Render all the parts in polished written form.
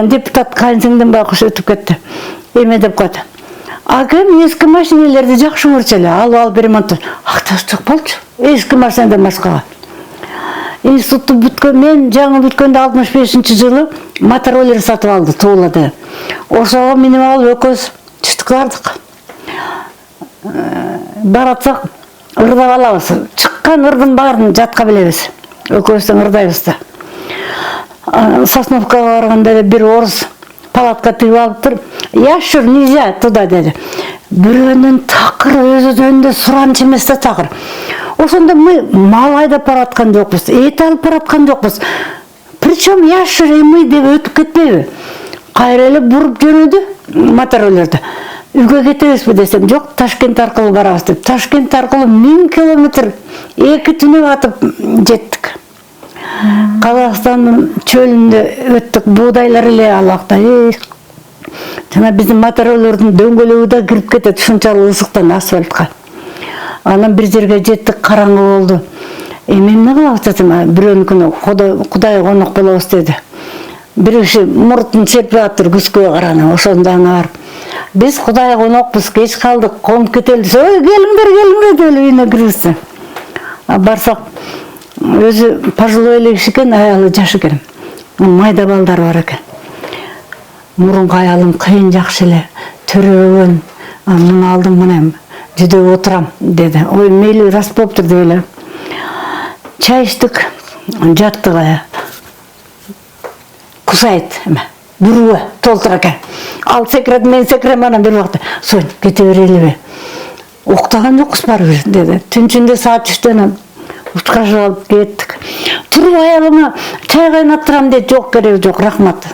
мен депутат кайынсыңдын байкуш өтүп кетти. Эме деп койду. Акем эски машиналарды жакшы көрчү эле, алып ремонт. Акташ болчу. Эски машинадан башкага. Институтты бүткөн, мен жаңы бүткөндө 65-жылы мотороллер сатып алды Туулада. Ошого менен алып экөөбүз түштүк бардык. Баратсак ырдап алабыз. Чыккан ырдын баарын жатка билебиз. Экөөбүздөн ырдайбыз да. Сосновкага барганда бир орус палатка тигип алыптыр. Яшур нельзя туда деди. Бирөөнүн такыр өзүдөн суранчы эмес да такыр. Ошондо мы мал айдап бараткан жокпуз, эт алып бараткан жокпуз. Причем яшур мы деп өтүп кетпейби? Кайра эле буруп жөнөдү мотороллерди. Үйгө кетебизби десем, жок, Ташкент аркылуу барабыз деп. Ташкент аркылуу 1000 километр 2 түнү батып жеттик. Казакстандын чөлүндө өттүк, буудайлар эле алакта. Жана биздин мотороллердин дөңгөлөгү да кирип кетет ушунчалык ысыктан асфальтка. Анан бир жерге жеттик, караңгы болду. Эмне кылабыз десем, бирөөнүкүнө Кудай конок болобуз деди. Бир киши муртун серпип атыр күзгө караны, ошондо ана барып. Биз Кудай конокпуз, кеч калдык, конуп кетели. Ой, келиңдер деп үйүнө киргизди. Барсак, өзү пожилой эле киши экен, аялы жаш экен. Майда балдар бар экен. Мурунку аялым кыйын жакшы эле, төрөгөн. Муну алдым мына жүдөп отурам деди. Ой, мейли рас болуптур деп эле. Чай ичтик, жаттык ая. Кусайт эме, бүрүгө толтура экен. Ал секрет, мен секрем, анан бир убакта Сонь, кете берелиби? Уктаган жокпуз барыбир деди. Түнчүндө саат 3-төн учкашып алып кеттик. Туруп аялыма чай кайнаттырам деди. Жок, кереги жок, рахмат.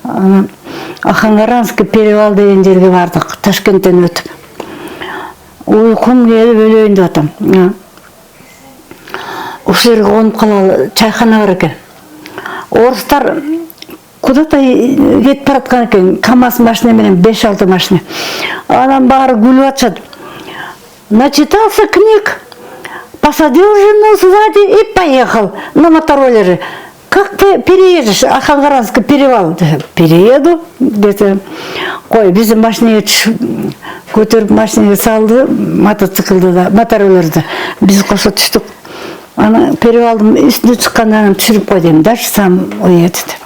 Анан Ахангаранский перевал деген жерге бардык, Ташкенттен өтүп. Уйкум келип өлөйүн деп атам. Ошол жерге конуп калалы, чайхана бар экен. Орустар куда-то кетип бараткан экен, КамАЗ машина менен 5-6 машина. Анан баары күлүп атышат. Начитался книг, посадил жену сзади и поехал на мотороллере. Как ты переедешь, Ахангаранский перевал? Перееду, десе. Кой, биздин машинеге көтөрүп машинеге салды, мотоциклды да, мотороллерди. Биз кошо түштүк. Аны перевалдын үстүнө чыкканда анан түшүрүп кой дейм, дальше сам уедет.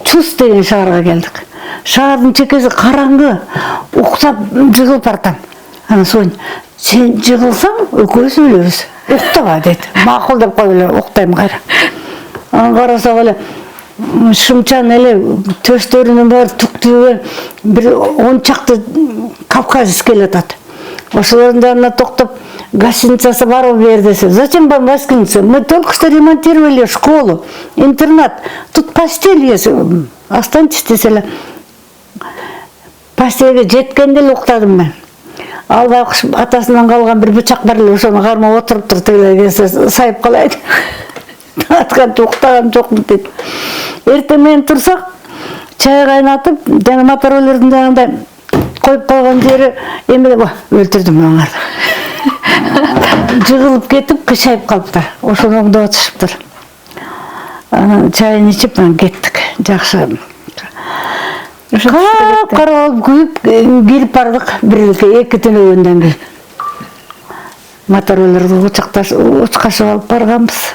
Чус деген шаарга келдик. Шаардын чекеси караңгы, уктап жыгылып бартам. Анан Сонь, сен жыгылсаң, экөөбүз өлөбүз. Уктаба дейт. Макул деп коюп эле уктайм кайра. Анан карасак эле шымчан эле төстөрүнүн баары түктүүгө бир 10 чакты кавказец келатат. Ошолордун жанына токтоп, гостиницасы барбы бер десе. Зачем вам гостиница? Мы только что ремонтировали школу, интернат. Тут постель есть. Останьтесь десе эле. Постельге жеткенде эле уктадым мен. Ал байкуш атасынан калган бир бычак бар эле, ошону кармап отуруптур, тиги сайып калайт. Атканча уктаган жокмун дейт. Эртең менен турсак, чай кайнатып, жана мотороллердин жанында коюп койгон жери эме өлтүрдүм аңарды. Жыгылып кетип, кышайып калыптыр. Ошону оңдоп атышыптыр. Анан чайын ичип кеттик. Жакшы. Кара болуп күйүп, келип бардык, 1-2 түнөгөндөн кийин. Мотороллерди учкашып алып барганбыз.